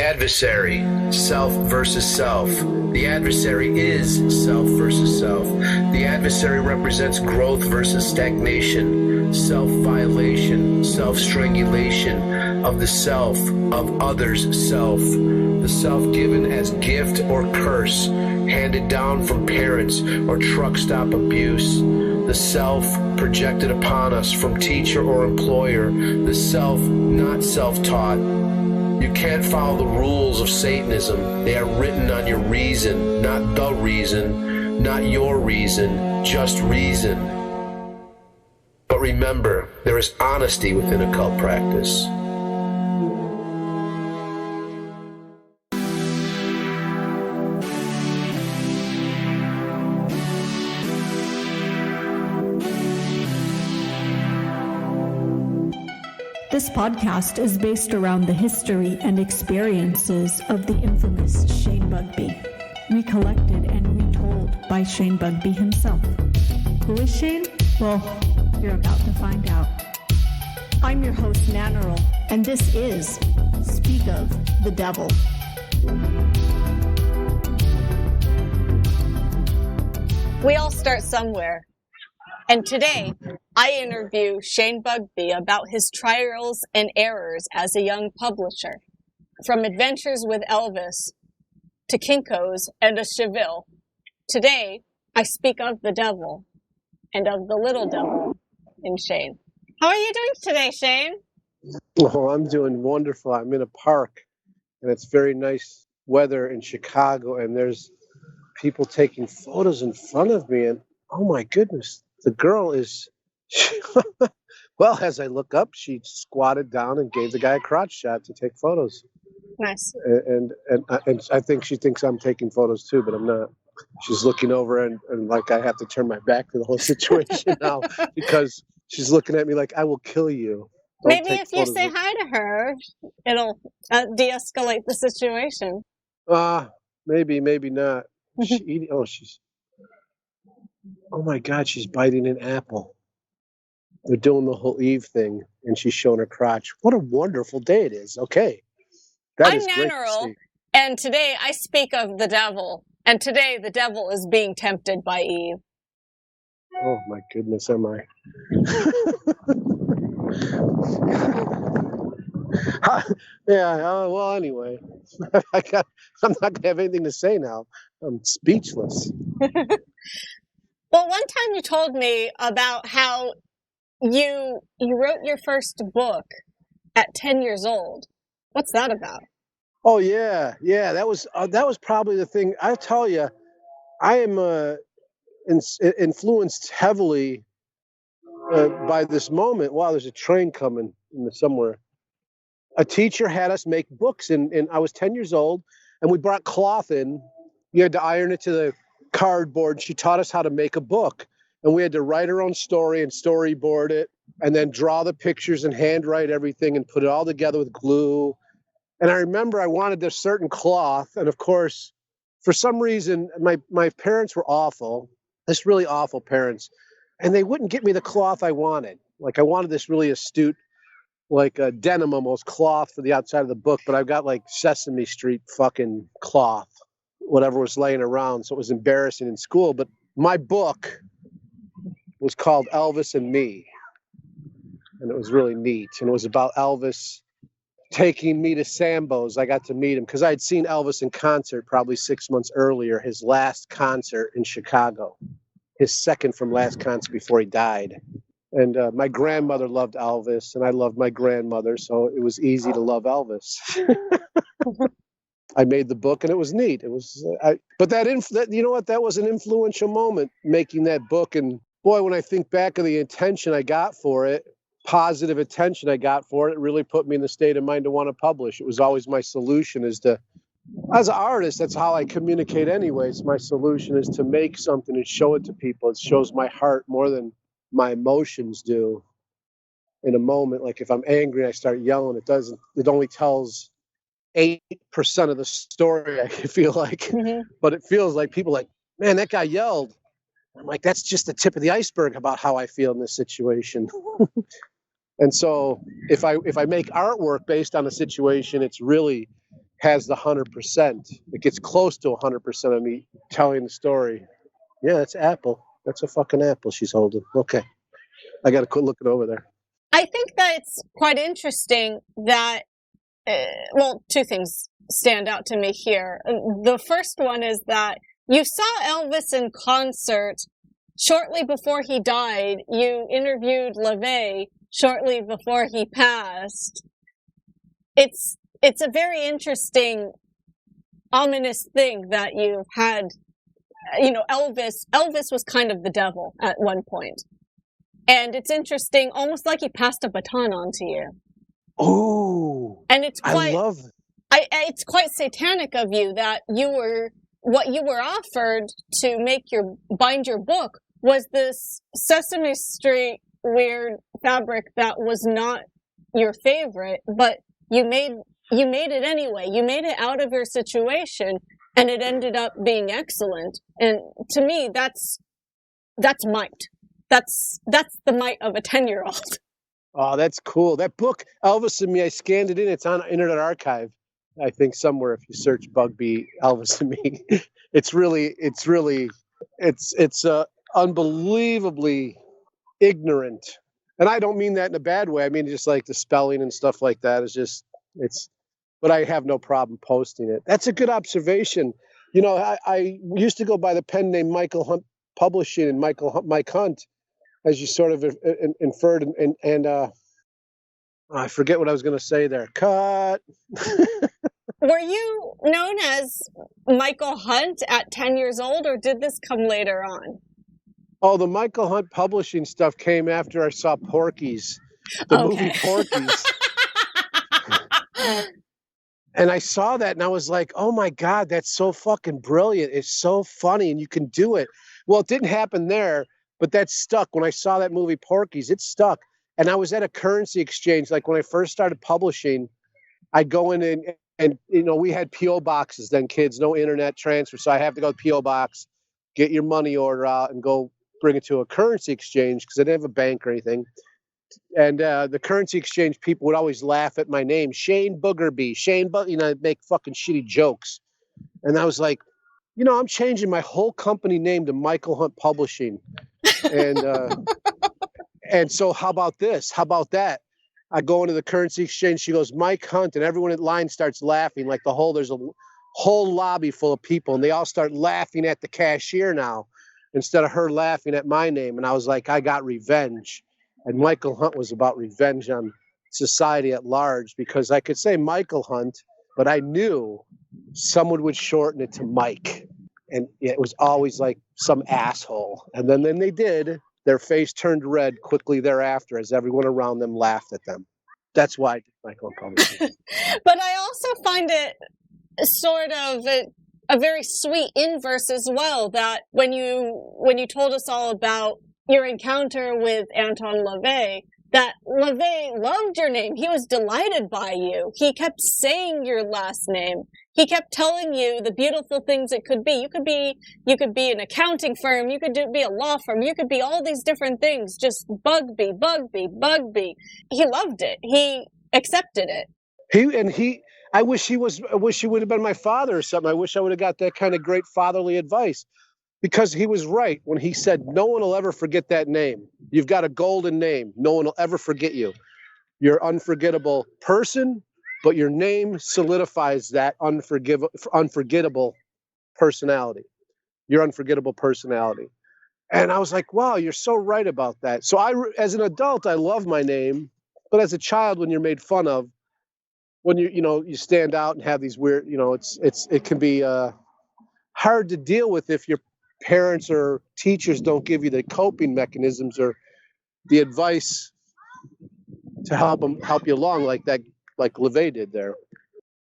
adversary, self versus self. The adversary is self versus self. The adversary represents growth versus stagnation, self-violation, self-strangulation of the self, of others' self. The self given as gift or curse, handed down from parents or truck stop abuse. The self projected upon us from teacher or employer. The self not self-taught. You can't follow the rules of Satanism. They are written on your reason, not the reason, not your reason, just reason. But remember, there is honesty within occult practice. This podcast is based around the history and experiences of the infamous Shane Bugbee, recollected and retold by Shane Bugbee himself. Who is Shane? Well, you're about to find out. I'm your host, Nannerl, and this is Speak of the Devil. We all start somewhere. And today, I interview Shane Bugbee about his trials and errors as a young publisher. From adventures with Elvis to Kinko's and a Chevelle. Today, I speak of the devil and of the little devil in Shane. How are you doing today, Shane? Oh, I'm doing wonderful. I'm in a park, and it's very nice weather in Chicago, and there's people taking photos in front of me, and oh my goodness. The girl is, well, as I look up, she squatted down and gave the guy a crotch shot to take photos. Nice. And I think she thinks I'm taking photos too, but I'm not. She's looking over and like I have to turn my back to the whole situation now because she's looking at me like, I will kill you. Maybe if you say hi to her, it'll de-escalate the situation. Maybe not. Oh my God, she's biting an apple. They're doing the whole Eve thing, and she's showing her crotch. What a wonderful day it is. Okay. I'm Nannerl, and today I speak of the devil. And today the devil is being tempted by Eve. Oh my goodness, am I? Well, anyway. I'm not going to have anything to say now. I'm speechless. Well, one time you told me about how you wrote your first book at 10 years old. What's that about? Oh yeah, that was probably the thing. I tell you, I am influenced heavily by this moment. Wow, there's a train coming somewhere. A teacher had us make books, and I was 10 years old, and we brought cloth in. You had to iron it to the cardboard. She taught us how to make a book, and we had to write our own story and storyboard it and then draw the pictures and handwrite everything and put it all together with glue. And I remember I wanted this certain cloth, and of course for some reason my parents were awful, just really awful parents, and they wouldn't get me the cloth I wanted. Like I wanted this really astute, like a denim almost cloth for the outside of the book, but I've got like Sesame Street fucking cloth, whatever was laying around. So it was embarrassing in school. But my book was called Elvis and Me. And it was really neat. And it was about Elvis taking me to Sambo's. I got to meet him because I had seen Elvis in concert probably 6 months earlier, his last concert in Chicago, his second from last concert before he died. And my grandmother loved Elvis, and I loved my grandmother. So it was easy to love Elvis. I made the book, and it was neat. It was, you know what? That was an influential moment, making that book. And boy, when I think back of the attention I got for it, positive attention I got for it, it really put me in the state of mind to want to publish. It was always my solution as an artist, that's how I communicate anyways. My solution is to make something and show it to people. It shows my heart more than my emotions do. In a moment, like if I'm angry, I start yelling. It only tells 8% of the story, I feel like. Mm-hmm. But it feels like people like, man, that guy yelled. I'm like, that's just the tip of the iceberg about how I feel in this situation. And so if I make artwork based on a situation, it's really has the 100%. It gets close to 100% of me telling the story. Yeah, it's apple. That's a fucking apple she's holding. Okay. I got to quit looking over there. I think that it's quite interesting that, well, two things stand out to me here. The first one is that you saw Elvis in concert shortly before he died. You interviewed LaVey shortly before he passed. It's a very interesting, ominous thing that you had, Elvis was kind of the devil at one point. And it's interesting, almost like he passed a baton on to you. Oh, and it's quite, I love it. It's quite satanic of you that what you were offered to bind your book was this Sesame Street weird fabric that was not your favorite, but you made it anyway. You made it out of your situation, and it ended up being excellent. And to me, that's might. That's the might of a 10-year-old. Oh, that's cool. That book, Elvis and Me, I scanned it in. It's on Internet Archive, I think somewhere. If you search Bugbee, Elvis and Me, it's unbelievably ignorant. And I don't mean that in a bad way. I mean, just like the spelling and stuff like that is but I have no problem posting it. That's a good observation. I used to go by the pen name Michael Hunt Publishing and Mike Hunt, as you sort of inferred, and I forget what I was going to say there. Cut. Were you known as Michael Hunt at 10 years old, or did this come later on? Oh, the Michael Hunt Publishing stuff came after I saw Porky's, the movie Porky's. And I saw that and I was like, oh my God, that's so fucking brilliant. It's so funny and you can do it. Well, it didn't happen there, but that stuck. When I saw that movie Porky's, it stuck. And I was at a currency exchange. Like when I first started publishing, I'd go in and we had P.O. boxes then, kids, no internet transfer. So I have to go to P.O. box, get your money order out and go bring it to a currency exchange because I didn't have a bank or anything. And the currency exchange people would always laugh at my name, Shane Boogerby, make fucking shitty jokes. And I was like, I'm changing my whole company name to Michael Hunt Publishing. And so how about this? How about that? I go into the currency exchange. She goes, Mike Hunt. And everyone in line starts laughing like there's a whole lobby full of people. And they all start laughing at the cashier now instead of her laughing at my name. And I was like, I got revenge. And Michael Hunt was about revenge on society at large because I could say Michael Hunt, but I knew someone would shorten it to Mike. And it was always like some asshole. And then they did. Their face turned red quickly thereafter as everyone around them laughed at them. That's why I did Michael Hunt Publishing. But I also find it sort of a very sweet inverse as well, that when you told us all about your encounter with Anton LaVey, that LaVey loved your name. He was delighted by you. He kept saying your last name. He kept telling you the beautiful things it could be. You could be an accounting firm. You could be a law firm. You could be all these different things. Just Bugbee, Bugbee, Bugbee. He loved it. He accepted it. I wish he would have been my father or something. I wish I would have got that kind of great fatherly advice. Because he was right when he said, no one will ever forget that name. You've got a golden name. No one will ever forget you. You're an unforgettable person, but your name solidifies that unforgettable personality. Your unforgettable personality. And I was like, wow, you're so right about that. So as an adult, I love my name. But as a child, when you're made fun of, when you stand out and have these weird, it can be hard to deal with if your parents or teachers don't give you the coping mechanisms or the advice to help you along like LaVey did there.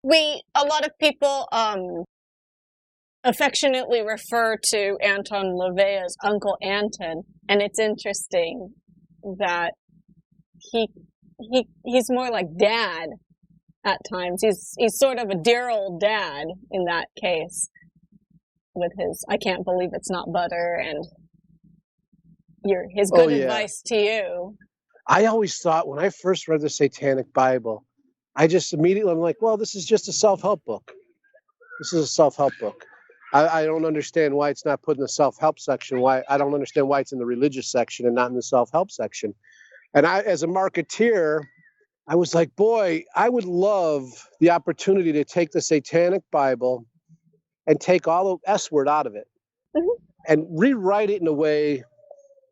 A lot of people affectionately refer to Anton LaVey as Uncle Anton, and it's interesting that he's more like Dad at times. He's sort of a dear old dad in that case. With his, I can't believe it's not butter, and his good advice to you. I always thought when I first read the Satanic Bible, I just immediately, I'm like, well, this is just a self-help book. This is a self-help book. I don't understand why it's not put in the self-help section. Why I don't understand why it's in the religious section and not in the self-help section. And I, as a marketeer, I was like, boy, I would love the opportunity to take the Satanic Bible and take all the S word out of it and rewrite it in a way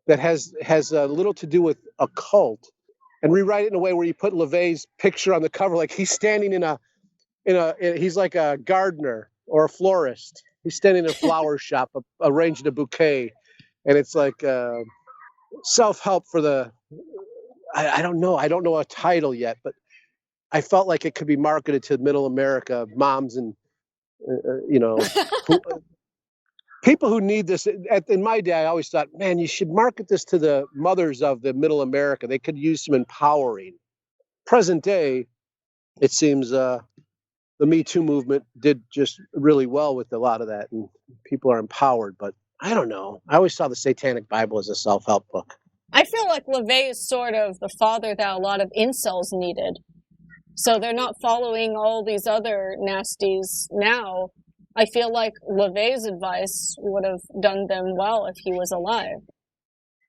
that has little to do with a cult, and rewrite it in a way where you put LaVey's picture on the cover, like he's standing he's like a gardener or a florist. He's standing in a flower shop, arranging a bouquet, and it's like self-help for the. I don't know. I don't know a title yet, but I felt like it could be marketed to Middle America moms and who, people who need this. In my day, I always thought, man, you should market this to the mothers of the Middle America. They could use some empowering. Present day, it seems the Me Too movement did just really well with a lot of that, and people are empowered. But I don't know. I always saw the Satanic Bible as a self-help book. I feel like LaVey is sort of the father that a lot of incels needed. So they're not following all these other nasties now. I feel like LaVey's advice would have done them well if he was alive.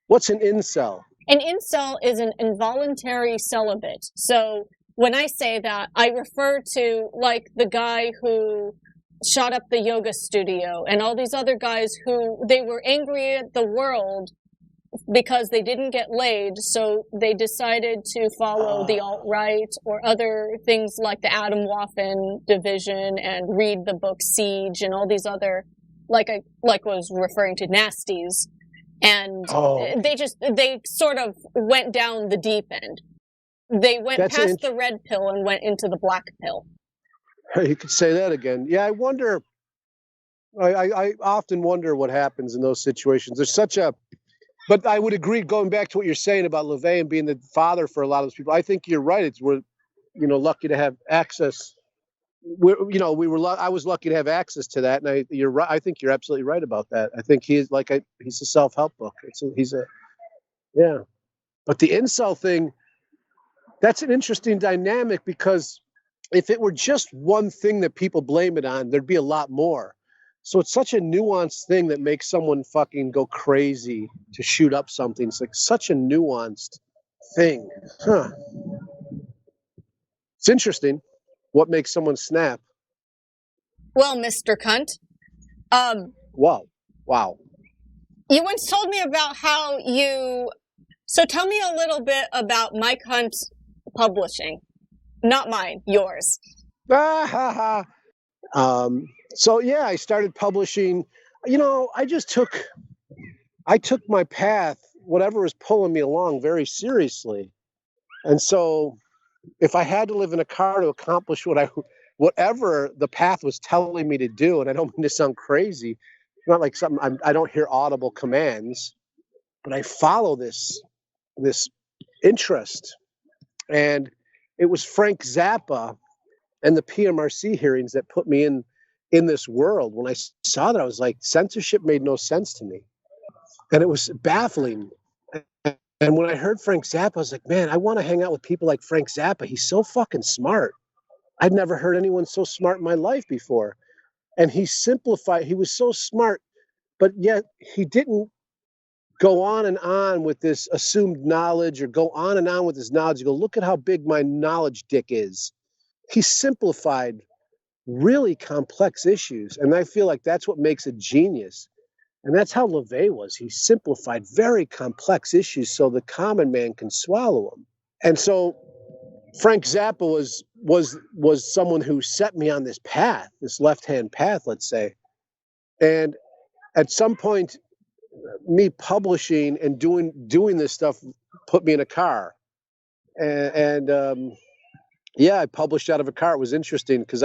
What's an incel? An incel is an involuntary celibate. So when I say that, I refer to like the guy who shot up the yoga studio and all these other guys who they were angry at the world because they didn't get laid, so they decided to follow the alt-right or other things like the Adam Waffen division and read the book Siege and all these other, like was referring to nasties. And they sort of went down the deep end. They went past the red pill and went into the black pill. You could say that again. Yeah, I wonder. I often wonder what happens in those situations. There's such a, but I would agree. Going back to what you're saying about LaVey and being the father for a lot of those people, I think you're right. We're lucky to have access. I was lucky to have access to that, and you're right. I think you're absolutely right about that. I think he's a self-help book. Yeah. But the incel thing, that's an interesting dynamic, because if it were just one thing that people blame it on, there'd be a lot more. So it's such a nuanced thing that makes someone fucking go crazy to shoot up something. It's like such a nuanced thing. Huh. It's interesting what makes someone snap. Well, Mr. Cunt. Wow. You once told me about how so tell me a little bit about Mike Hunt Publishing. Not mine, yours. So yeah, I started publishing. I took my path, whatever was pulling me along, very seriously. And so if I had to live in a car to accomplish whatever the path was telling me to do, and I don't mean to sound crazy, it's not like something I don't hear audible commands, but I follow this interest. And it was Frank Zappa and the PMRC hearings that put me in this world. When I saw that, I was like, censorship made no sense to me. And it was baffling. And when I heard Frank Zappa, I was like, man, I want to hang out with people like Frank Zappa. He's so fucking smart. I'd never heard anyone so smart in my life before. And he simplified, he was so smart, but yet he didn't go on and on with this assumed knowledge, or go on and on with his knowledge. You go, look at how big my knowledge dick is. He simplified really complex issues. And I feel like that's what makes a genius. And that's how LaVey was. He simplified very complex issues so the common man can swallow them. And so Frank Zappa was someone who set me on this path, this left-hand path, let's say. And at some point, me publishing and doing this stuff put me in a car. And I published out of a car. It was interesting because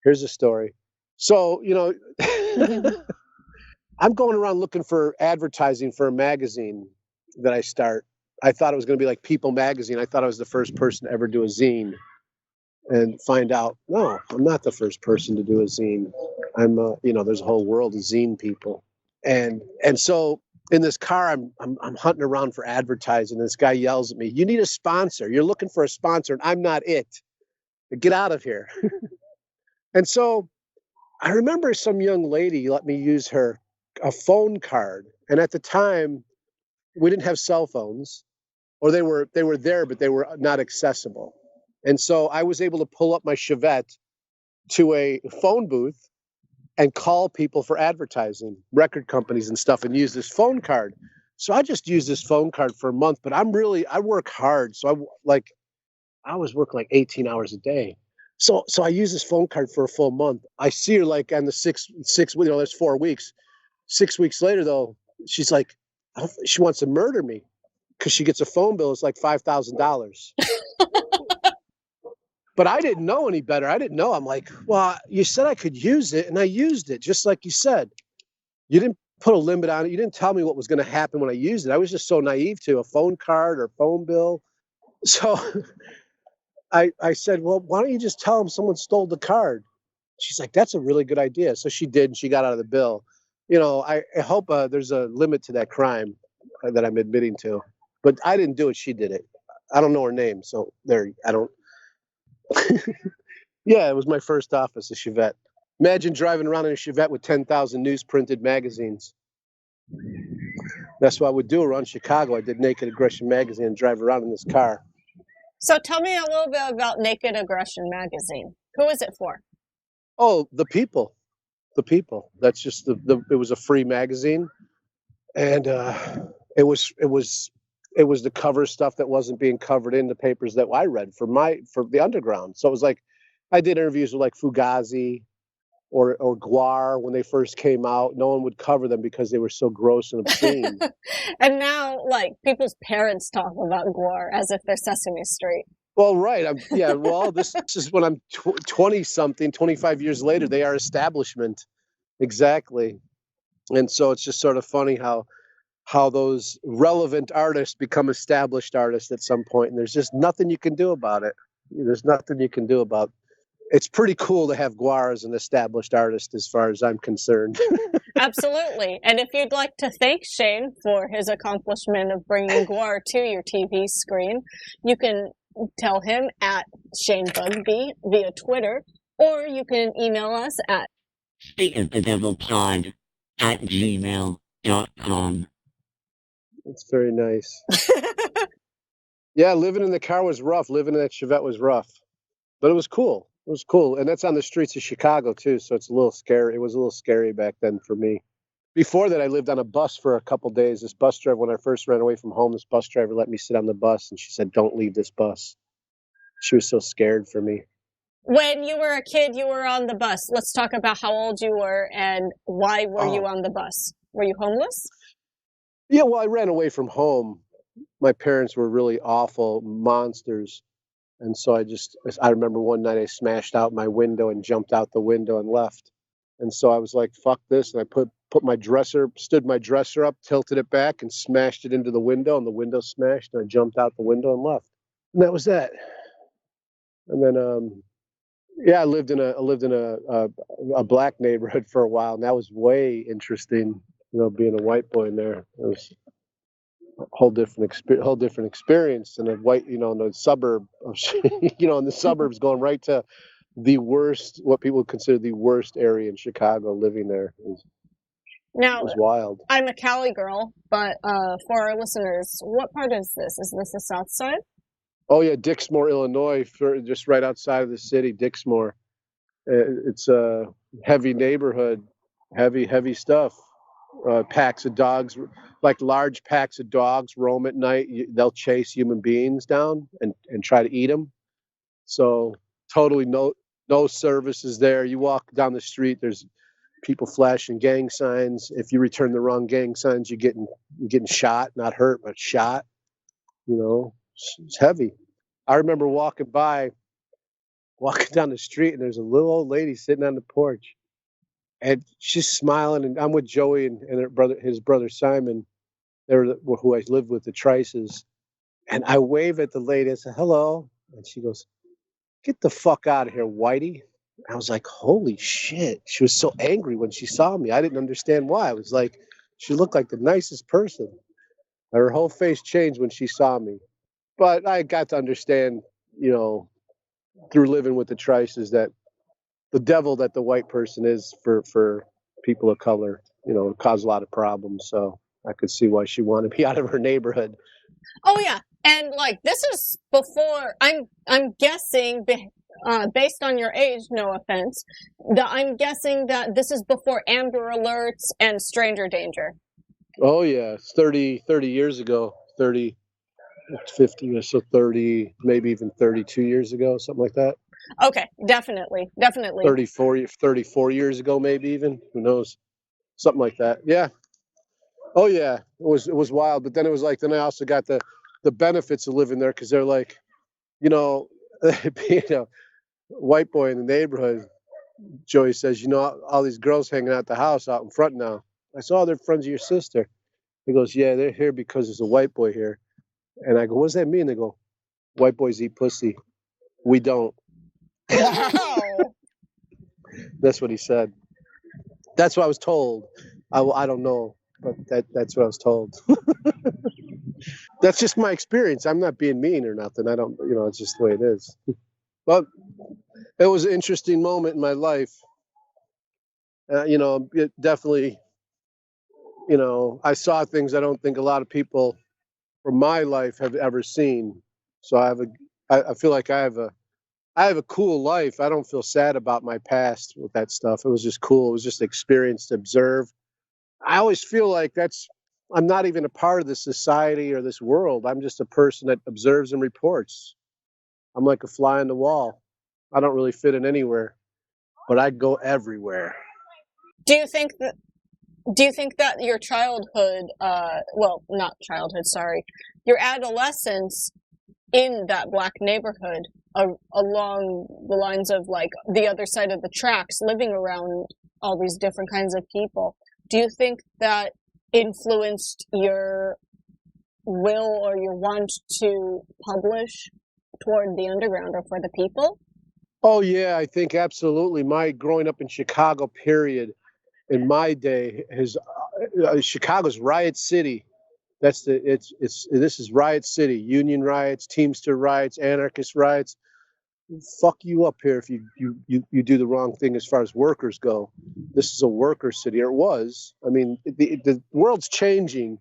here's a story. So, I'm going around looking for advertising for a magazine that I start. I thought it was going to be like People Magazine. I thought I was the first person to ever do a zine, and find out, no, I'm not the first person to do a zine. I'm, there's a whole world of zine people. And so in this car, I'm hunting around for advertising. And this guy yells at me, "You need a sponsor. You're looking for a sponsor, and I'm not it. Get out of here." And so I remember some young lady let me use a phone card. And at the time, we didn't have cell phones, or they were there, but they were not accessible. And so I was able to pull up my Chevette to a phone booth and call people for advertising, record companies and stuff, and use this phone card. So I just used this phone card for a month, but I work hard. So I was working like 18 hours a day. So I use this phone card for a full month. I see her like on the six, that's 4 weeks. 6 weeks later though, she's like, she wants to murder me because she gets a phone bill. It's like $5,000. But I didn't know any better. I didn't know. I'm like, well, you said I could use it, and I used it, just like you said. You didn't put a limit on it. You didn't tell me what was going to happen when I used it. I was just so naive to a phone card or phone bill. So I said, well, why don't you just tell them someone stole the card? She's like, that's a really good idea. So she did, and she got out of the bill. I hope there's a limit to that crime that I'm admitting to. But I didn't do it. She did it. I don't know her name. So I don't. Yeah, it was my first office, a Chevette. Imagine driving around in a Chevette with 10,000 newsprinted magazines. That's what I would do around Chicago. I did Naked Aggression magazine and drive around in this car. So tell me a little bit about Naked Aggression magazine. Who is it for? Oh, the people. The people. That's just it was a free magazine. And it was the cover stuff that wasn't being covered in the papers that I read for the underground. So it was like I did interviews with like Fugazi or Gwar when they first came out. No one would cover them because they were so gross and obscene. And now, like, people's parents talk about gwar as if they're Sesame Street. Well, right. This is when I'm 20-something, 25 years later, they are establishment. Exactly. And so it's just sort of funny how those relevant artists become established artists at some point, and there's just nothing you can do about it. There's nothing you can do about it. It's pretty cool to have gwar as an established artist as far as I'm concerned. Absolutely. And if you'd like to thank Shane for his accomplishment of bringing gwar to your TV screen, you can tell him at Shane Bugbee via Twitter, or you can email us at speakofthedevilpod@gmail.com. That's very nice. Yeah, living in the car was rough. Living in that Chevette was rough. But it was cool. It was cool. And that's on the streets of Chicago, too. So it's a little scary. It was a little scary back then for me. Before that, I lived on a bus for a couple days. This bus driver, when I first ran away from home, this bus driver let me sit on the bus. And she said, don't leave this bus. She was so scared for me. When you were a kid, you were on the bus. Let's talk about how old you were and why were you on the bus? Were you homeless? Yeah, well, I ran away from home. My parents were really awful monsters. And so I remember one night I smashed out my window and jumped out the window and left. And so I was like, fuck this. And I stood my dresser up, tilted it back and smashed it into the window, and the window smashed, and I jumped out the window and left. And that was that. And then, I lived in a black neighborhood for a while, and that was way interesting, being a white boy in there. It was a whole different experience than a white, in the suburb of, in the suburbs, going right to the worst, what people consider the worst area in Chicago. Living there was wild. I'm a Cali girl, but for our listeners, what part is this? Is this the South Side? Oh yeah, Dixmoor, Illinois, just right outside of the city, Dixmoor. It's a heavy neighborhood, heavy stuff. Packs of dogs, like large packs of dogs, roam at night. They'll chase human beings down and try to eat them. So totally no services there. You walk down the street, there's people flashing gang signs. If you return the wrong gang signs, you're getting shot, not hurt, but shot. It's heavy. I remember walking down the street, and there's a little old lady sitting on the porch, and she's smiling. And I'm with Joey and his brother Simon, who I lived with, the Trices. And I wave at the lady. I said, hello. And she goes, get the fuck out of here, whitey. I was like, holy shit. She was so angry when she saw me. I didn't understand why. I was like She looked like the nicest person. Her whole face changed when she saw me. But I got to understand, you know, through living with the Trices, that the devil that the white person is for people of color, you know, caused a lot of problems. So I could see why she wanted me out of her neighborhood. Oh yeah, and like this is before. I'm guessing, based on your age, no offense, that I'm guessing that this is before Amber Alerts and stranger danger. Oh yeah, 30 years ago, 30, 50 or so, 30, maybe even 32 years ago, something like that. Okay, definitely. 34 years ago, maybe even, who knows, something like that. Yeah. Oh yeah, it was wild. But then it was like, then I also got the benefits of living there, because they're like, you know, being a white boy in the neighborhood, Joey says, you know, all these girls hanging out the house out in front now. I saw they're friends of your sister. He goes, yeah, they're here because there's a white boy here. And I go, what does that mean? They go, white boys eat pussy. We don't. Wow. That's what he said. That's what I was told. I don't know, but that's what I was told. That's just my experience. I'm not being mean or nothing. I don't, you know, it's just the way it is. But it was an interesting moment in my life. You know, it definitely, you know, I saw things I don't think a lot of people from my life have ever seen. So I feel like I have a cool life. I don't feel sad about my past with that stuff. It was just cool. It was just experience to observe. I always feel like I'm not even a part of this society or this world. I'm just a person that observes and reports. I'm like a fly on the wall. I don't really fit in anywhere, but I go everywhere. Do you think that your childhood, well, not childhood, sorry, your adolescence in that black neighborhood, along the lines of like the other side of the tracks, living around all these different kinds of people, do you think that influenced your will or your want to publish toward the underground or for the people? Oh yeah, I think absolutely. My growing up in Chicago period, in my day, Chicago's Riot City. This is Riot City. Union riots, Teamster riots, anarchist riots. Fuck you up here if you do the wrong thing as far as workers go. This is a worker city, or it was. I mean, the world's changing,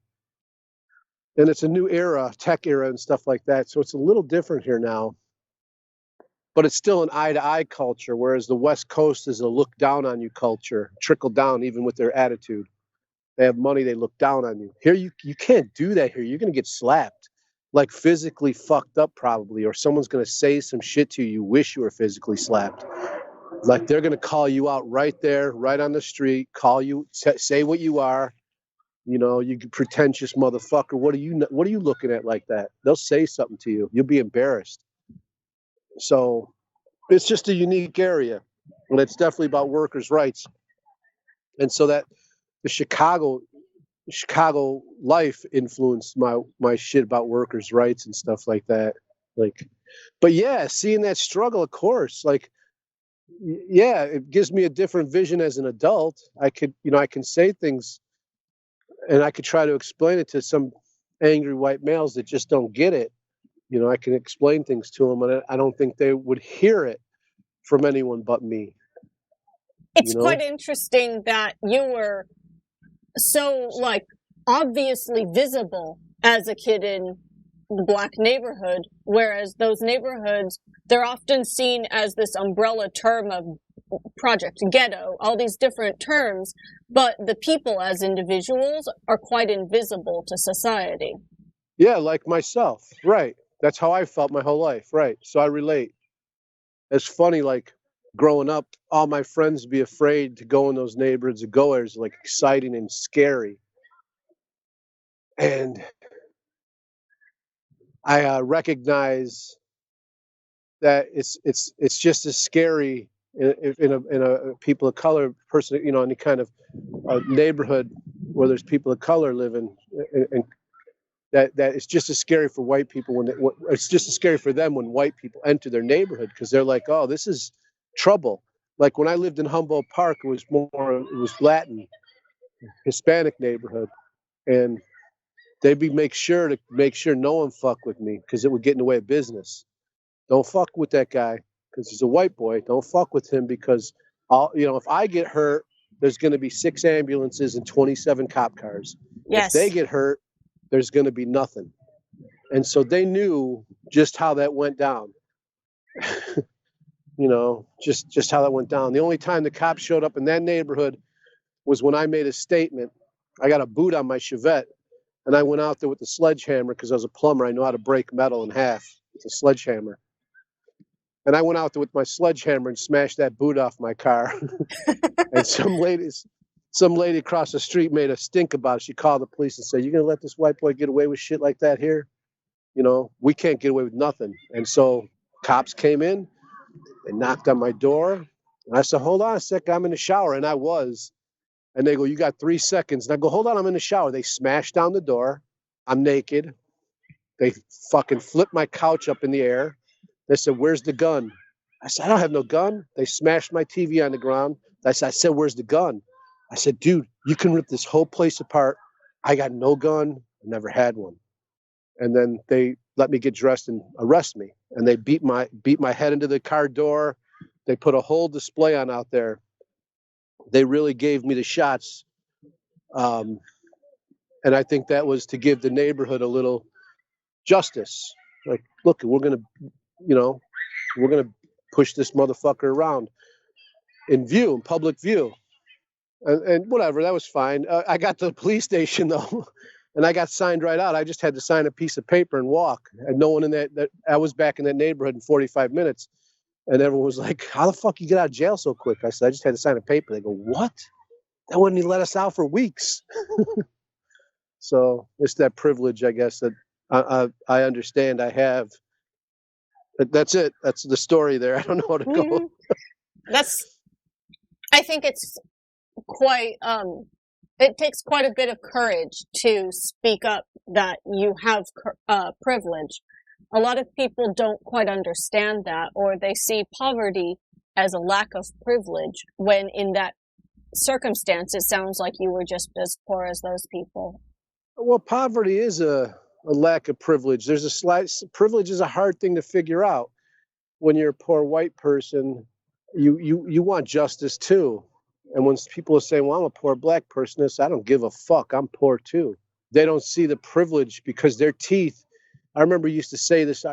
and it's a new era, tech era and stuff like that. So it's a little different here now. But it's still an eye-to-eye culture, whereas the West Coast is a look-down-on-you culture, trickle down even with their attitude. They have money, they look down on you. Here, you can't do that here. You're going to get slapped, like physically fucked up probably, or someone's going to say some shit to you you wish you were physically slapped. Like they're going to call you out right there, right on the street, call you, say what you are. You know, you pretentious motherfucker. What are you looking at like that? They'll say something to you. You'll be embarrassed. So it's just a unique area, and it's definitely about workers' rights. And so that the Chicago life influenced my shit about workers' rights and stuff like that. Like, but yeah, seeing that struggle, of course, like, yeah, it gives me a different vision as an adult. I can say things, and I could try to explain it to some angry white males that just don't get it. You know, I can explain things to them, and I don't think they would hear it from anyone but me. It's quite interesting that you were so, like, obviously visible as a kid in the black neighborhood, whereas those neighborhoods, they're often seen as this umbrella term of Project Ghetto, all these different terms, but the people as individuals are quite invisible to society. Yeah, like myself, right. That's how I felt my whole life, right. So I relate. It's funny, like, growing up, all my friends be afraid to go in those neighborhoods of goers, like exciting and scary. And I recognize that it's just as scary in a people of color person, you know, any kind of neighborhood where there's people of color living, and that it's just as scary for white people it's just as scary for them when white people enter their neighborhood, because they're like, oh, this is trouble. Like when I lived in Humboldt Park, it was Latin. Hispanic neighborhood, and they'd make sure no one fuck with me because it would get in the way of business. Don't fuck with that guy because he's a white boy. Don't fuck with him because if I get hurt, there's going to be 6 ambulances and 27 cop cars. Yes. If they get hurt, there's going to be nothing. And so they knew just how that went down. Just how that went down. The only time the cops showed up in that neighborhood was when I made a statement. I got a boot on my Chevette, and I went out there with the sledgehammer because I was a plumber. I know how to break metal in half. It's a sledgehammer. And I went out there with my sledgehammer and smashed that boot off my car. And some lady across the street made a stink about it. She called the police and said, "You gonna let this white boy get away with shit like that here? We can't get away with nothing." And so cops came in, they knocked on my door. And I said, "Hold on a second, I'm in the shower." And I was. And they go, "You got 3 seconds." And I go, "Hold on, I'm in the shower." They smashed down the door. I'm naked. They fucking flipped my couch up in the air. They said, "Where's the gun?" I said, "I don't have no gun." They smashed my TV on the ground. I said, "Where's the gun?" I said, "Dude, you can rip this whole place apart. I got no gun. I never had one." And then they let me get dressed and arrest me. And they beat my head into the car door. They put a whole display on out there. They really gave me the shots. And I think that was to give the neighborhood a little justice. Like, look, we're going to push this motherfucker around in public view. And whatever, that was fine. I got to the police station, though, and I got signed right out. I just had to sign a piece of paper and walk. And no one in that I was back in that neighborhood in 45 minutes. And everyone was like, "How the fuck you get out of jail so quick?" I said, "I just had to sign a paper." They go, "What? That wouldn't even let us out for weeks." So it's that privilege, I guess, that I understand I have. But that's it. That's the story there. I don't know how to go. I think it's quite, it takes quite a bit of courage to speak up that you have privilege. A lot of people don't quite understand that, or they see poverty as a lack of privilege, when in that circumstance, it sounds like you were just as poor as those people. Well, poverty is a lack of privilege. Privilege is a hard thing to figure out. When you're a poor white person, you want justice too. And when people are saying, "Well, I'm a poor black person," I don't give a fuck. I'm poor too. They don't see the privilege because their teeth. I remember you used to say this,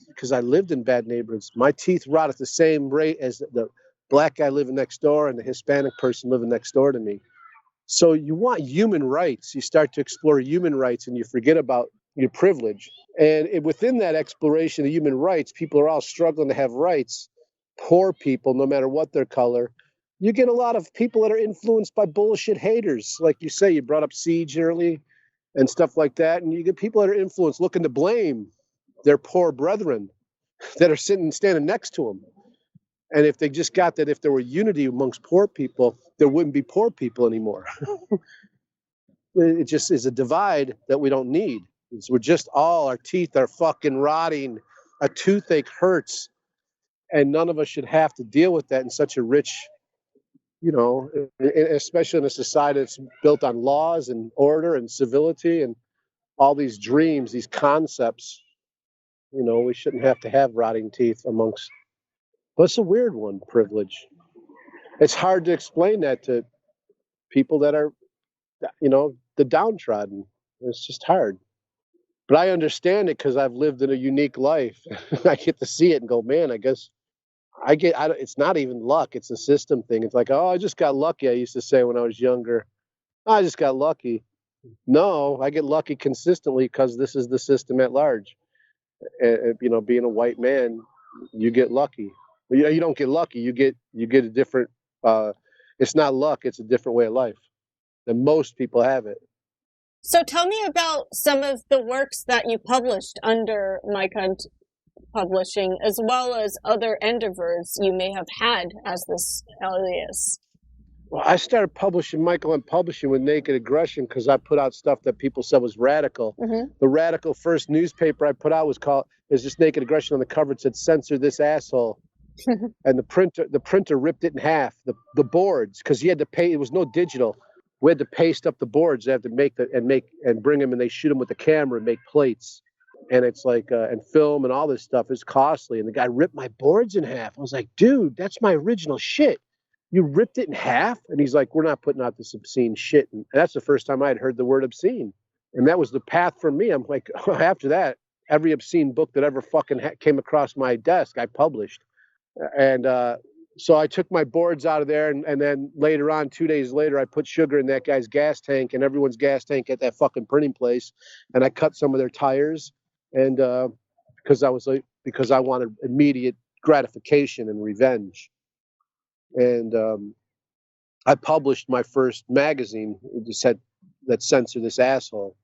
because I lived in bad neighborhoods. My teeth rot at the same rate as the black guy living next door and the Hispanic person living next door to me. So you want human rights. You start to explore human rights and you forget about your privilege. And within that exploration of human rights, people are all struggling to have rights. Poor people, no matter what their color. You get a lot of people that are influenced by bullshit haters. Like you say, you brought up Siege early and stuff like that. And you get people that are influenced looking to blame their poor brethren that are standing next to them. And if they just got that, if there were unity amongst poor people, there wouldn't be poor people anymore. It just is a divide that we don't need. We're just our teeth are fucking rotting. A toothache hurts. And none of us should have to deal with that in such a rich, especially in a society that's built on laws and order and civility and all these dreams, these concepts. We shouldn't have to have rotting teeth amongst. But it's a weird one, privilege. It's hard to explain that to people that are, the downtrodden. It's just hard. But I understand it because I've lived in a unique life. I get to see it and go, man, I guess it's not even luck. It's a system thing. It's like, oh, I just got lucky. I used to say when I was younger, I just got lucky. No, I get lucky consistently because this is the system at large. And, being a white man, you get lucky. You don't get lucky. You get a different. It's not luck. It's a different way of life. And most people have it. So tell me about some of the works that you published under Mike Hunt Publishing, as well as other endeavors you may have had as this alias. Well, I started publishing Michael Hunt Publishing with Naked Aggression because I put out stuff that people said was radical. Mm-hmm. The radical first newspaper I put out was just Naked Aggression on the cover. It said, "Censor this asshole." And the printer ripped it in half, the boards, because you had to pay. It was no digital. We had to paste up the boards. They have to make and bring them, and they shoot them with the camera and make plates. And it's like, and film and all this stuff is costly. And the guy ripped my boards in half. I was like, dude, that's my original shit. You ripped it in half? And he's like, we're not putting out this obscene shit. And that's the first time I had heard the word obscene. And that was the path for me. I'm like, after that, every obscene book that ever fucking came across my desk, I published. And so I took my boards out of there. And then later on, 2 days later, I put sugar in that guy's gas tank and everyone's gas tank at that fucking printing place. And I cut some of their tires. And because I wanted immediate gratification and revenge. And I published my first magazine that censored this asshole.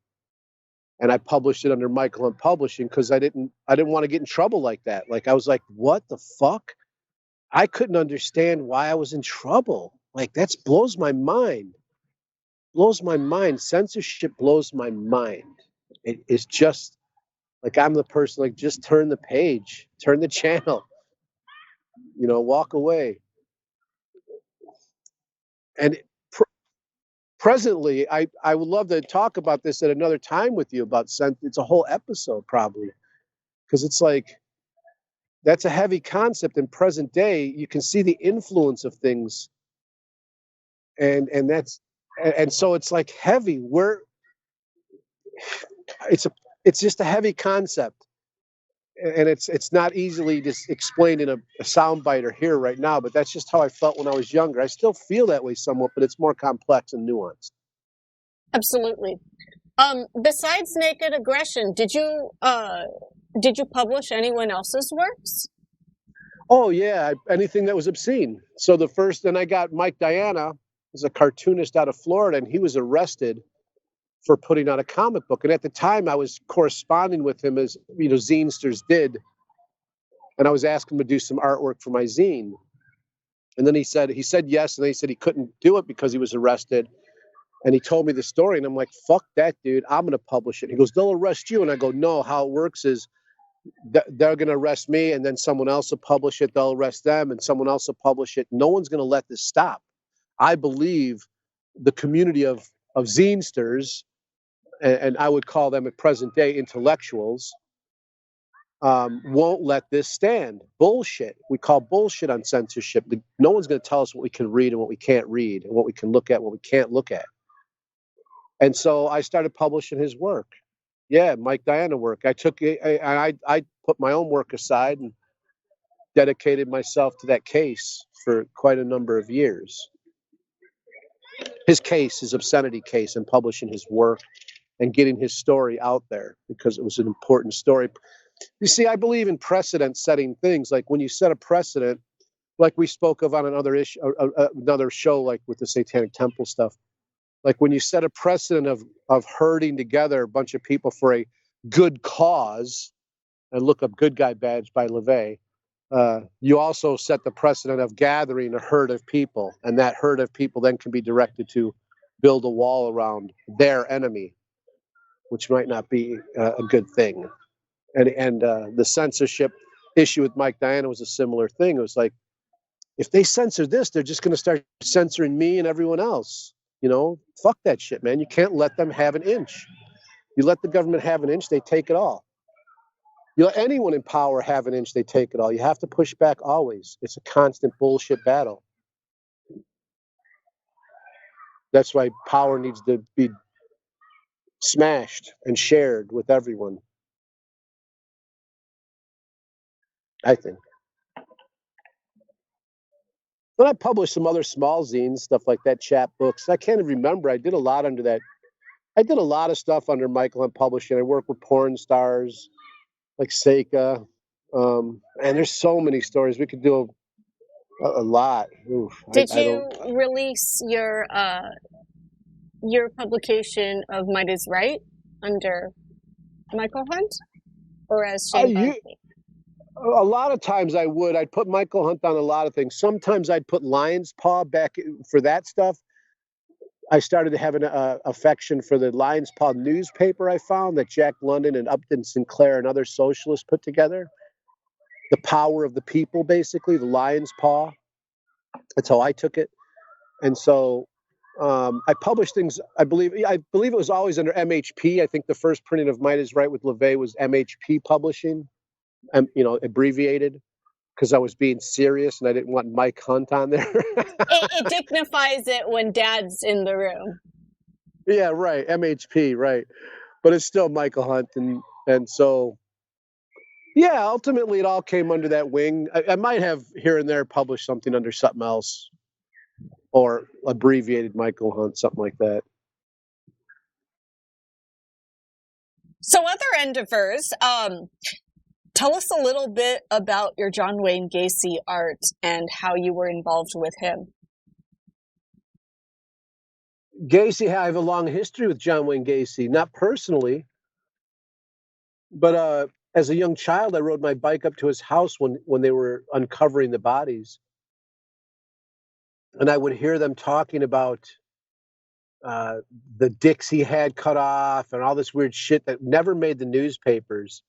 And I published it under Michael Hunt Publishing because I didn't want to get in trouble like that. Like, I was like, what the fuck? I couldn't understand why I was in trouble. Like, that blows my mind. Blows my mind. Censorship blows my mind. It's just like, I'm the person, like, just turn the page, turn the channel, walk away. And presently, I would love to talk about this at another time with you about it's a whole episode probably, because it's like, that's a heavy concept in present day. You can see the influence of things, and so it's like heavy. It's just a heavy concept, and it's not easily just explained in a soundbite or here right now. But that's just how I felt when I was younger. I still feel that way somewhat, but it's more complex and nuanced. Absolutely. Besides Naked Aggression, did you publish anyone else's works? Oh yeah, anything that was obscene. So then I got Mike Diana, who's a cartoonist out of Florida, and he was arrested for putting out a comic book. And at the time, I was corresponding with him as zinesters did, and I was asking him to do some artwork for my zine. And then he said yes, and then he said he couldn't do it because he was arrested. And he told me the story, and I'm like, fuck that, dude. I'm going to publish it. He goes, they'll arrest you. And I go, no, how it works is they're going to arrest me, and then someone else will publish it. They'll arrest them, and someone else will publish it. No one's going to let this stop. I believe the community of zinesters, and I would call them at present day intellectuals, won't let this stand. Bullshit. We call bullshit on censorship. No one's going to tell us what we can read and what we can't read, and what we can look at, what we can't look at. And so I started publishing his work. Yeah, Mike Diana work. I put my own work aside and dedicated myself to that case for quite a number of years. His obscenity case, and publishing his work and getting his story out there because it was an important story. You see, I believe in precedent-setting things. Like when you set a precedent, like we spoke of on another show, like with the Satanic Temple stuff. Like when you set a precedent of herding together a bunch of people for a good cause, and look up Good Guy Badge by LaVey, you also set the precedent of gathering a herd of people, and that herd of people then can be directed to build a wall around their enemy, which might not be a good thing. And the censorship issue with Mike Diana was a similar thing. It was like, if they censor this, they're just going to start censoring me and everyone else. Fuck that shit, man. You can't let them have an inch. You let the government have an inch, they take it all. You let anyone in power have an inch, they take it all. You have to push back always. It's a constant bullshit battle. That's why power needs to be smashed and shared with everyone, I think. But I published some other small zines, stuff like that, chapbooks. I can't even remember. I did a lot under that. I did a lot of stuff under Michael Hunt Publishing. I worked with porn stars like Seika. And there's so many stories. We could do a lot. Oof, Did you release your publication of Might Is Right under Michael Hunt or as Shane Bugsby? A lot of times I'd put Michael Hunt on a lot of things. Sometimes I'd put Lion's Paw back for that stuff. I started to have an affection for the Lion's Paw newspaper I found that Jack London and Upton Sinclair and other socialists put together. The power of the people, basically, the Lion's Paw. That's how I took it. And so I published things. I believe it was always under MHP. I think the first printing of Might Is Right with LaVey was MHP Publishing, abbreviated, because I was being serious and I didn't want Mike Hunt on there. It dignifies it when Dad's in the room. Yeah, right. MHP, right. But it's still Michael Hunt, and so yeah, ultimately it all came under that wing. I might have here and there published something under something else or abbreviated Michael Hunt, something like that. So other endeavors, tell us a little bit about your John Wayne Gacy art and how you were involved with him. Gacy, I have a long history with John Wayne Gacy, not personally, but as a young child, I rode my bike up to his house when they were uncovering the bodies. And I would hear them talking about the dicks he had cut off and all this weird shit that never made the newspapers.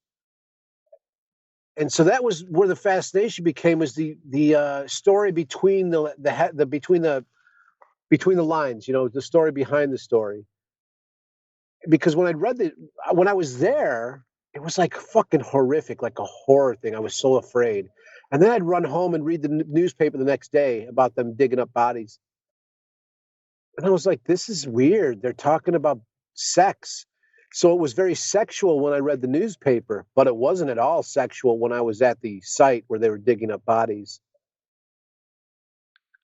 And so that was where the fascination became, was the story between between the lines, the story behind the story. Because when I was there, it was like fucking horrific, like a horror thing. I was so afraid. And then I'd run home and read the newspaper the next day about them digging up bodies. And I was like, this is weird. They're talking about sex. So it was very sexual when I read the newspaper, but it wasn't at all sexual when I was at the site where they were digging up bodies.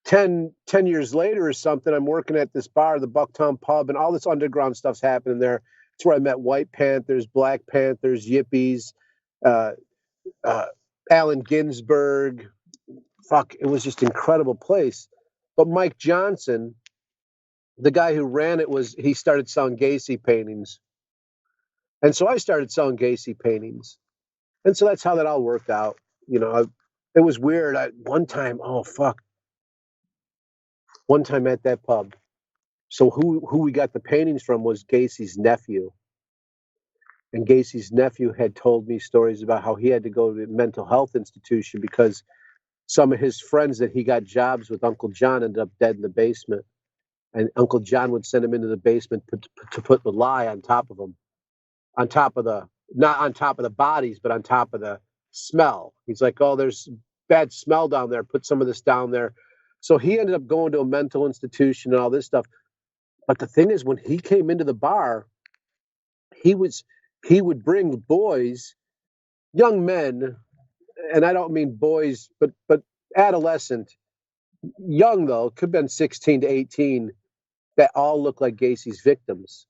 10 years later or something, I'm working at this bar, the Bucktown Pub, and all this underground stuff's happening there. It's where I met white panthers, black panthers, yippies, Allen Ginsberg. Fuck, it was just an incredible place. But Mike Johnson, the guy who ran it, he started selling Gacy paintings. And so I started selling Gacy paintings. And so that's how that all worked out. It was weird. One time at that pub. So who we got the paintings from was Gacy's nephew. And Gacy's nephew had told me stories about how he had to go to a mental health institution because some of his friends that he got jobs with Uncle John ended up dead in the basement. And Uncle John would send him into the basement to put the lie on top of him. Not on top of the bodies, but on top of the smell. He's like, oh, there's bad smell down there. Put some of this down there. So he ended up going to a mental institution and all this stuff. But the thing is, when he came into the bar, he would bring boys, young men, and I don't mean boys, but adolescent, young though, could have been 16 to 18, that all look like Gacy's victims.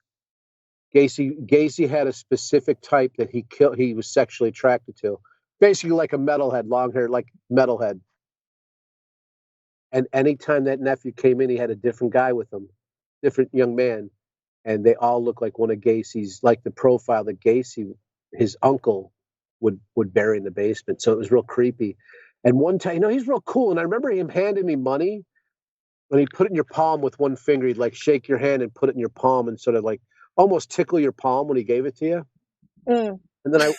Gacy had a specific type that he was sexually attracted to. Basically like a metalhead, long hair, like metalhead. And anytime that nephew came in, he had a different guy with him, different young man. And they all look like one of Gacy's, like the profile that Gacy, his uncle, would bury in the basement. So it was real creepy. And one time, he's real cool. And I remember him handing me money, and he'd put it in your palm with one finger. He'd like shake your hand and put it in your palm and sort of like almost tickle your palm when he gave it to you. Mm. And then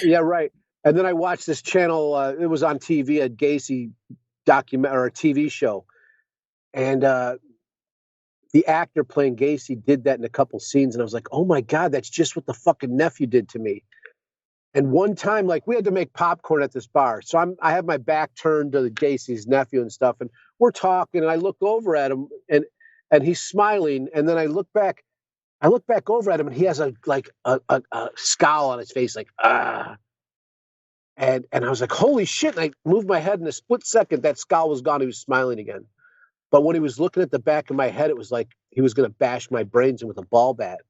yeah, right. And then I watched this channel. It was on TV, a Gacy document or a TV show. And the actor playing Gacy did that in a couple scenes. And I was like, oh my God, that's just what the fucking nephew did to me. And one time, like, we had to make popcorn at this bar. So I have my back turned to the Gacy's nephew and stuff. And we're talking, and I look over at him, and he's smiling. And then I look back over at him, and he has a scowl on his face, like, ah. And I was like, holy shit. And I moved my head in a split second. That scowl was gone. He was smiling again. But when he was looking at the back of my head, it was like he was going to bash my brains in with a ball bat.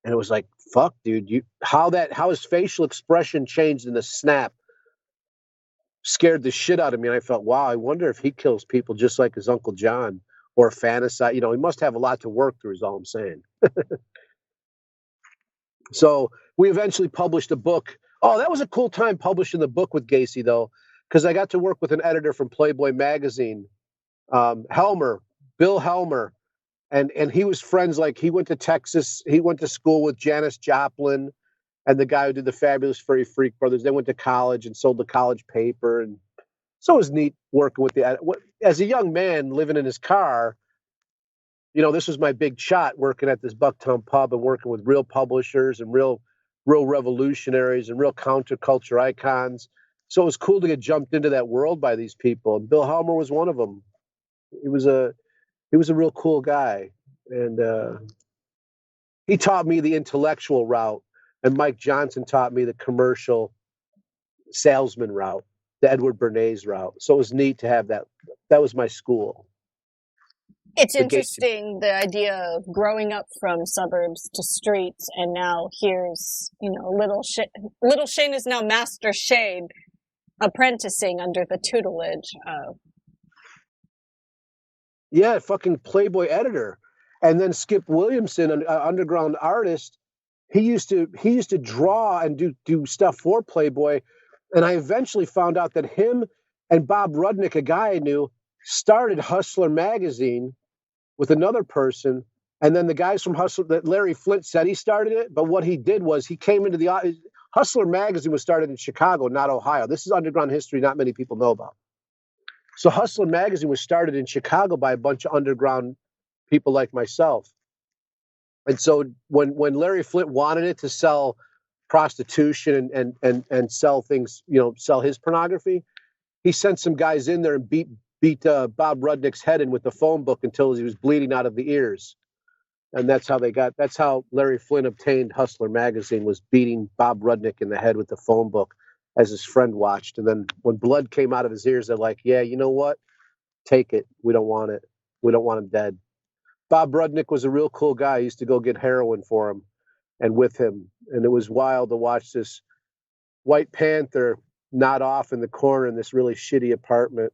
And it was like, fuck, dude, how his facial expression changed in a snap scared the shit out of me. And I felt, wow, I wonder if he kills people just like his Uncle John, or fantasize. He must have a lot to work through, is all I'm saying. So we eventually published a book. Oh, that was a cool time publishing the book with Gacy, though, because I got to work with an editor from Playboy magazine, Helmer, Bill Helmer. And he was friends, like he went to Texas. He went to school with Janis Joplin and the guy who did the Fabulous Furry Freak Brothers. They went to college and sold the college paper. And so it was neat working with as a young man living in his car, this was my big shot, working at this Bucktown pub and working with real publishers and real revolutionaries and real counterculture icons. So it was cool to get jumped into that world by these people. And Bill Helmer was one of them. He was a real cool guy. And he taught me the intellectual route. And Mike Johnson taught me the commercial salesman route, the Edward Bernays route. So it was neat to have that. That was my school. It's interesting, the idea of growing up from suburbs to streets, and now here's, little Shane is now Master Shane, apprenticing under the tutelage of... Yeah, fucking Playboy editor. And then Skip Williamson, an underground artist, he used to draw and do stuff for Playboy. And I eventually found out that him and Bob Rudnick, a guy I knew, started Hustler magazine with another person. And then the guys from Hustler, that Larry Flint said he started it. But what he did was he came into the Hustler magazine was started in Chicago, not Ohio. This is underground history not many people know about. So Hustler magazine was started in Chicago by a bunch of underground people like myself. And so when Larry Flint wanted it to sell prostitution and sell things, sell his pornography, he sent some guys in there and beat Bob Rudnick's head in with the phone book until he was bleeding out of the ears. And that's how Larry Flint obtained Hustler magazine, was beating Bob Rudnick in the head with the phone book as his friend watched. And then when blood came out of his ears, they're like, yeah, you know what? Take it. We don't want it. We don't want him dead. Bob Rudnick was a real cool guy. I used to go get heroin for him and with him. And it was wild to watch this white panther nod off in the corner in this really shitty apartment.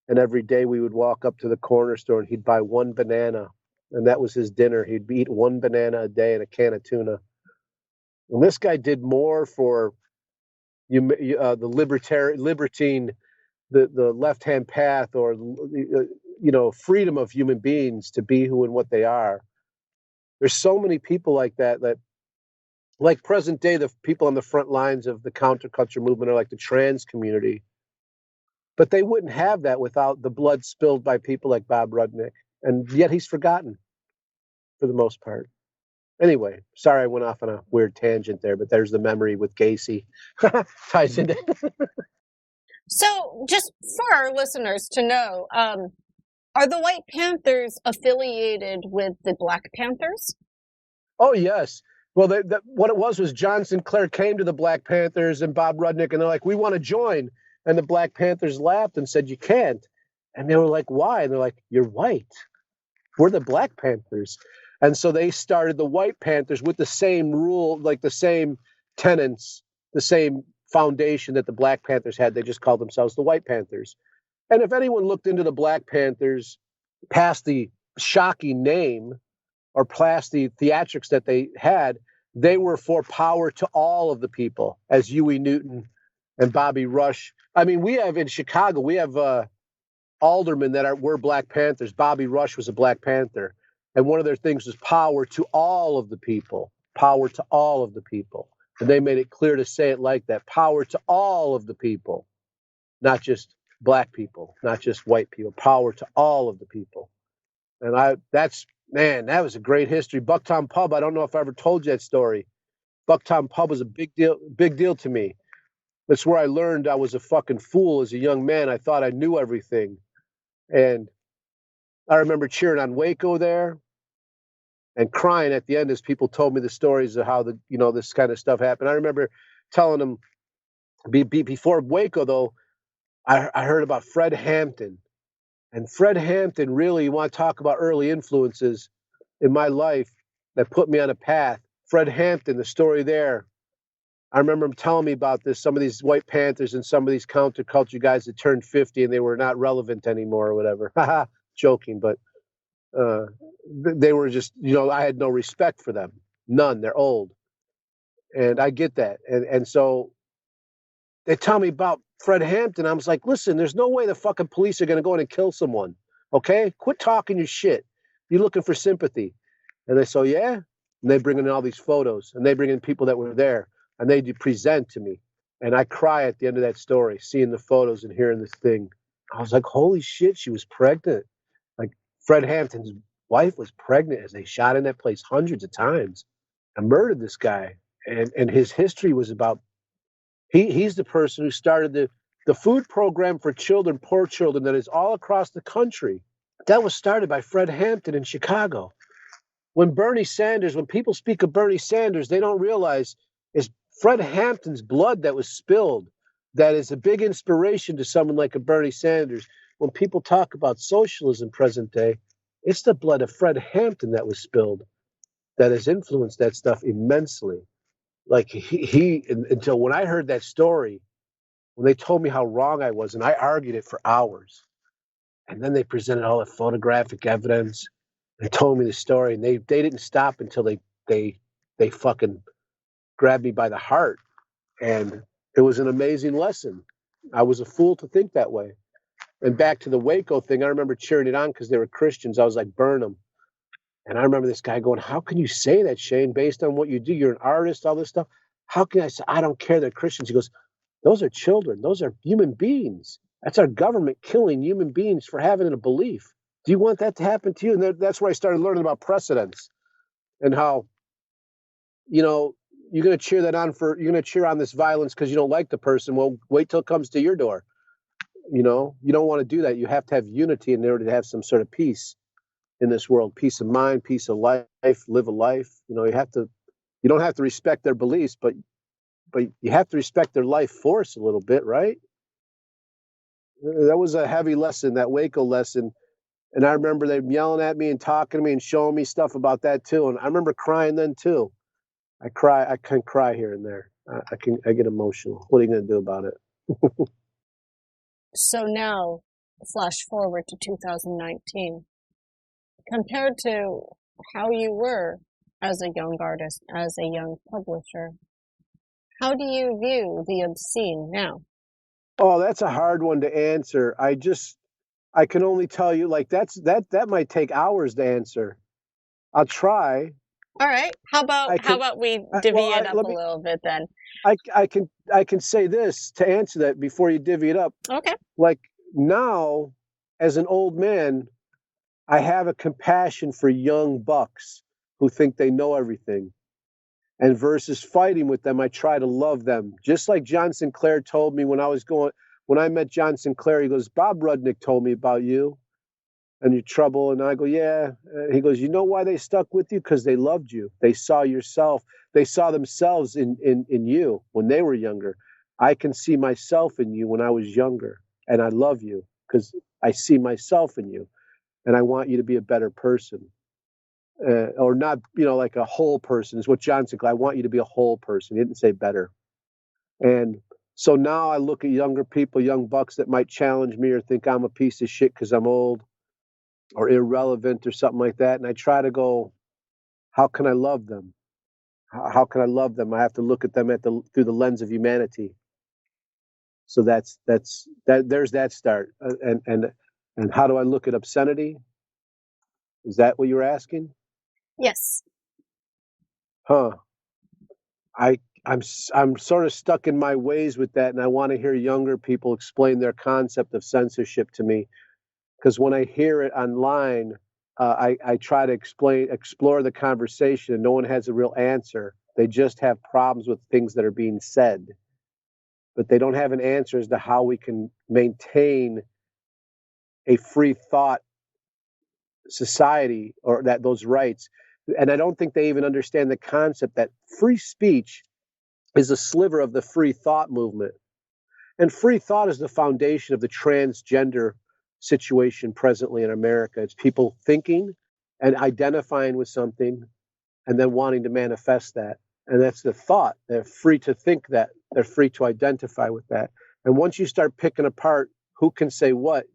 And every day we would walk up to the corner store and he'd buy one banana. And that was his dinner. He'd eat one banana a day and a can of tuna. And this guy did more for the libertine, the left-hand path, or freedom of human beings to be who and what they are. There's so many people like that, like present day, the people on the front lines of the counterculture movement are like the trans community. But they wouldn't have that without the blood spilled by people like Bob Rudnick. And yet he's forgotten for the most part. Anyway, sorry I went off on a weird tangent there, but there's the memory with Gacy. Ties into. So, just for our listeners to know, are the White Panthers affiliated with the Black Panthers? Oh, yes. Well, what it was John Sinclair came to the Black Panthers and Bob Rudnick, and they're like, we want to join. And the Black Panthers laughed and said, you can't. And they were like, why? And they're like, you're white. We're the Black Panthers. And so they started the White Panthers with the same rule, like the same tenets, the same foundation that the Black Panthers had. They just called themselves the White Panthers. And if anyone looked into the Black Panthers past the shocking name or past the theatrics that they had, they were for power to all of the people, as Huey Newton and Bobby Rush. I mean, we have in Chicago, we have aldermen that were Black Panthers. Bobby Rush was a Black Panther. And one of their things was power to all of the people, power to all of the people. And they made it clear to say it like that, power to all of the people, not just Black people, not just white people, power to all of the people. And that was a great history. Bucktown Pub, I don't know if I ever told you that story. Bucktown Pub was a big deal to me. That's where I learned I was a fucking fool as a young man. I thought I knew everything. And I remember cheering on Waco there and crying at the end as people told me the stories of how this kind of stuff happened. I remember telling them before Waco, though, I heard about Fred Hampton. And Fred Hampton, really, you want to talk about early influences in my life that put me on a path. Fred Hampton, the story there. I remember him telling me about this, some of these White Panthers and some of these counterculture guys that turned 50 and they were not relevant anymore or whatever. Joking, but they were just, I had no respect for them. None. They're old. And I get that. And so they tell me about Fred Hampton. I was like, listen, there's no way the fucking police are going to go in and kill someone. Okay? Quit talking your shit. You're looking for sympathy. And they say, yeah. And they bring in all these photos and they bring in people that were there and they present to me. And I cry at the end of that story, seeing the photos and hearing this thing. I was like, holy shit, she was pregnant. Like Fred Hampton's wife was pregnant as they shot in that place hundreds of times and murdered this guy. And his history was about, he's the person who started the food program for children, poor children, that is all across the country. That was started by Fred Hampton in Chicago. When people speak of Bernie Sanders, they don't realize it's Fred Hampton's blood that was spilled that is a big inspiration to someone like a Bernie Sanders. When people talk about socialism present day, it's the blood of Fred Hampton that was spilled that has influenced that stuff immensely. Like until when I heard that story, when they told me how wrong I was, and I argued it for hours, and then they presented all the photographic evidence. They told me the story, and they didn't stop until they fucking grabbed me by the heart, and it was an amazing lesson. I was a fool to think that way. And back to the Waco thing, I remember cheering it on because they were Christians. I was like, burn them. And I remember this guy going, how can you say that, Shane, based on what you do? You're an artist, all this stuff. How can I say, I don't care, they're Christians? He goes, those are children. Those are human beings. That's our government killing human beings for having a belief. Do you want that to happen to you? And that's where I started learning about precedents and how, you're going to cheer you're going to cheer on this violence because you don't like the person. Well, wait till it comes to your door. You don't want to do that. You have to have unity in order to have some sort of peace in this world, peace of mind, peace of life, live a life. You don't have to respect their beliefs, but you have to respect their life force a little bit, right? That was a heavy lesson, that Waco lesson. And I remember them yelling at me and talking to me and showing me stuff about that too. And I remember crying then too. I can cry here and there. I get emotional. What are you going to do about it? So now, flash forward to 2019. Compared to how you were as a young artist, as a young publisher, how do you view the obscene now? Oh, that's a hard one to answer. I can only tell you, like, that might take hours to answer. I'll try. All right. How about we divvy it up a little bit then? I can say this to answer that before you divvy it up. Okay. Like now, as an old man, I have a compassion for young bucks who think they know everything. And versus fighting with them, I try to love them. Just like John Sinclair told me when I met John Sinclair, he goes, Bob Rudnick told me about you and your trouble. And I go, yeah. He goes, you know why they stuck with you? Because they loved you. They saw yourself. They saw themselves in you when they were younger. I can see myself in you when I was younger. And I love you because I see myself in you. And I want you to be a better person. Or not, like a whole person is what John said. I want you to be a whole person. He didn't say better. And so now I look at younger people, young bucks that might challenge me or think I'm a piece of shit because I'm old or irrelevant or something like that. And I try to go, how can I love them? How can I love them? I have to look at them through the lens of humanity. So there's that start. And how do I look at obscenity? Is that what you were asking? Yes. Huh. I'm sort of stuck in my ways with that, and I want to hear younger people explain their concept of censorship to me, because when I hear it online, I try to explore the conversation, and no one has a real answer. They just have problems with things that are being said, but they don't have an answer as to how we can maintain a free thought society or those rights. And I don't think they even understand the concept that free speech is a sliver of the free thought movement. And free thought is the foundation of the transgender situation presently in America. It's people thinking and identifying with something and then wanting to manifest that. And that's the thought. They're free to think that. They're free to identify with that. And once you start picking apart who can say what,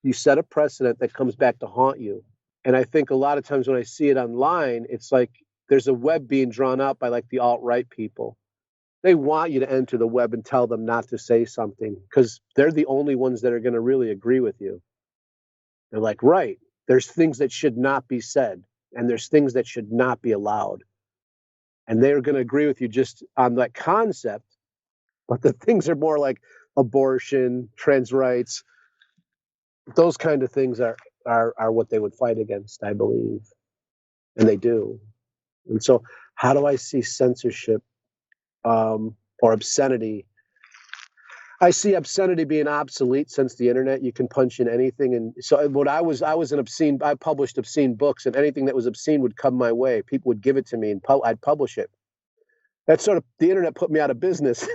you set a precedent that comes back to haunt you. And I think a lot of times when I see it online, it's like there's a web being drawn out by like the alt-right people. They want you to enter the web and tell them not to say something because they're the only ones that are going to really agree with you. They're like, right, there's things that should not be said and there's things that should not be allowed. And they're going to agree with you just on that concept. But the things are more like abortion, trans rights. Those kind of things are are what they would fight against, I believe. And they do. And so how do I see censorship or obscenity? I see obscenity being obsolete since the internet. You can punch in anything. And so what I was an obscene, I published obscene books, and anything that was obscene would come my way. People would give it to me and I'd publish it. That's sort of, the internet put me out of business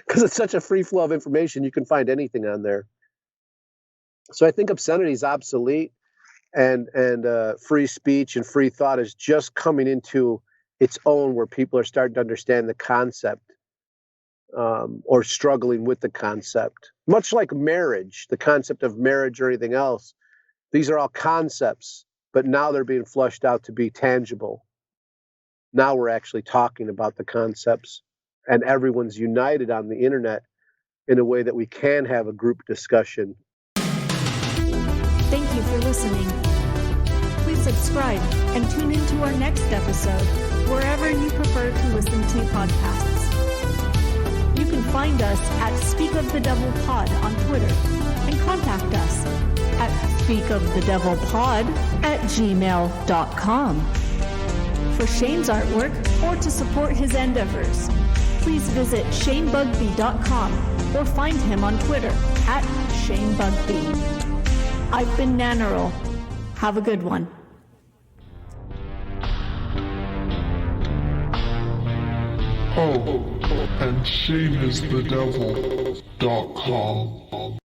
because it's such a free flow of information. You can find anything on there. So I think obscenity is obsolete, and free speech and free thought is just coming into its own, where people are starting to understand the concept. Or struggling with the concept. Much like marriage, the concept of marriage or anything else, these are all concepts, but now they're being flushed out to be tangible. Now we're actually talking about the concepts, and everyone's united on the internet in a way that we can have a group discussion. Thank you for listening. Please subscribe and tune into our next episode wherever you prefer to listen to podcasts. You can find us at Speak of the Devil Pod on Twitter and contact us at speakofthedevilpod@gmail.com. For Shane's artwork or to support his endeavors, please visit shanebugby.com or find him on Twitter at ShaneBugby. I've been Nannerl. Have a good one. Oh, and shaneisthedevil.com.